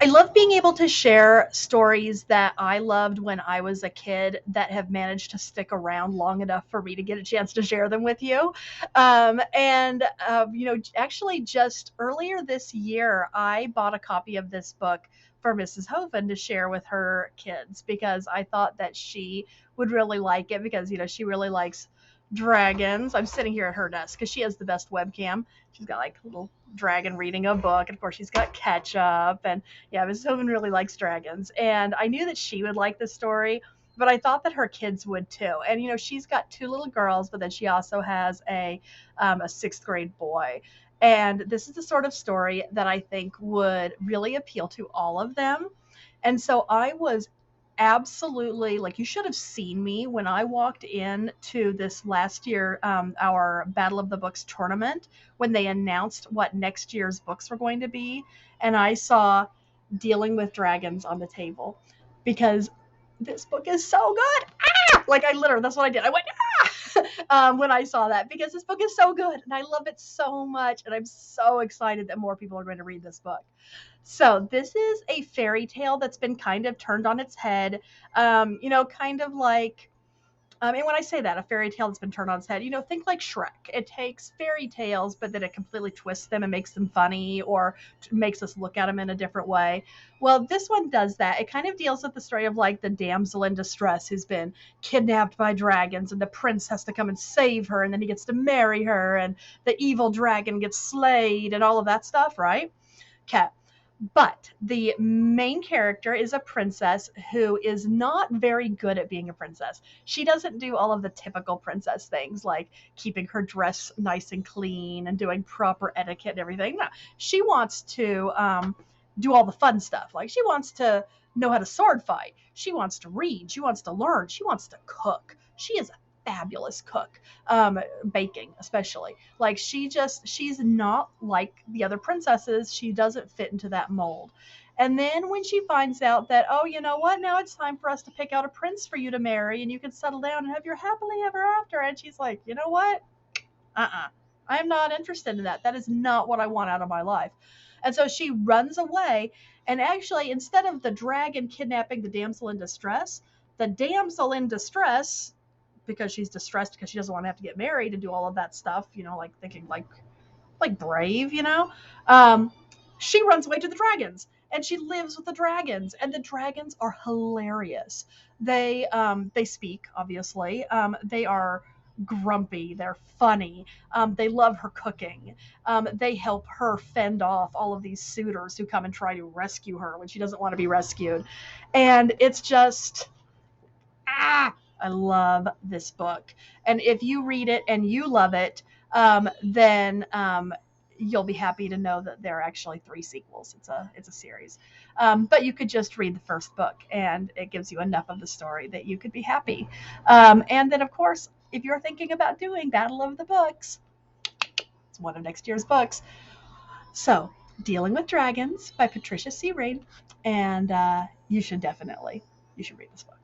love being able to share stories that I loved when I was a kid that have managed to stick around long enough for me to get a chance to share them with you. Actually, just earlier this year, I bought a copy of this book for Mrs. Hoven to share with her kids because I thought that she would really like it because, she really likes dragons. I'm sitting here at her desk because she has the best webcam. She's got like a little dragon reading a book. And of course, she's got ketchup. And yeah, Mrs. Hoven really likes dragons. And I knew that she would like the story, but I thought that her kids would too. And, she's got two little girls, but then she also has a sixth grade boy. And this is the sort of story that I think would really appeal to all of them. And so I was absolutely like, you should have seen me when I walked in to this last year, our Battle of the Books tournament, when they announced what next year's books were going to be. And I saw Dealing with Dragons on the table because this book is so good. Like I literally, that's what I did. I went, when I saw that because this book is so good and I love it so much. And I'm so excited that more people are going to read this book. So this is a fairy tale that's been kind of turned on its head. Kind of like, and when I say that, a fairy tale that's been turned on its head, think like Shrek. It takes fairy tales, but then it completely twists them and makes them funny or makes us look at them in a different way. Well, this one does that. It kind of deals with the story of like the damsel in distress who's been kidnapped by dragons and the prince has to come and save her and then he gets to marry her and the evil dragon gets slayed and all of that stuff, right? Okay. But the main character is a princess who is not very good at being a princess. She doesn't do all of the typical princess things like keeping her dress nice and clean and doing proper etiquette and everything. No, she wants to do all the fun stuff. Like she wants to know how to sword fight. She wants to read. She wants to learn. She wants to cook. She is a fabulous cook, baking especially. Like she's not like the other princesses. She doesn't fit into that mold. And then when she finds out that, oh, you know what, now it's time for us to pick out a prince for you to marry and you can settle down and have your happily ever after, and she's like, you know what, I'm not interested in that. That is not what I want out of my life. And so she runs away. And actually, instead of the dragon kidnapping the damsel in distress, the damsel in distress, because she's distressed because she doesn't want to have to get married and do all of that stuff, like thinking like Brave, she runs away to the dragons and she lives with the dragons, and the dragons are hilarious. They speak, obviously. They are grumpy, they're funny, they love her cooking, they help her fend off all of these suitors who come and try to rescue her when she doesn't want to be rescued. And it's just I love this book. And if you read it and you love it, then you'll be happy to know that there are actually 3 sequels. It's a series. But you could just read the first book and it gives you enough of the story that you could be happy. And then, of course, if you're thinking about doing Battle of the Books, it's one of next year's books. So, Dealing with Dragons by Patricia C. Wrede. And you should read this book.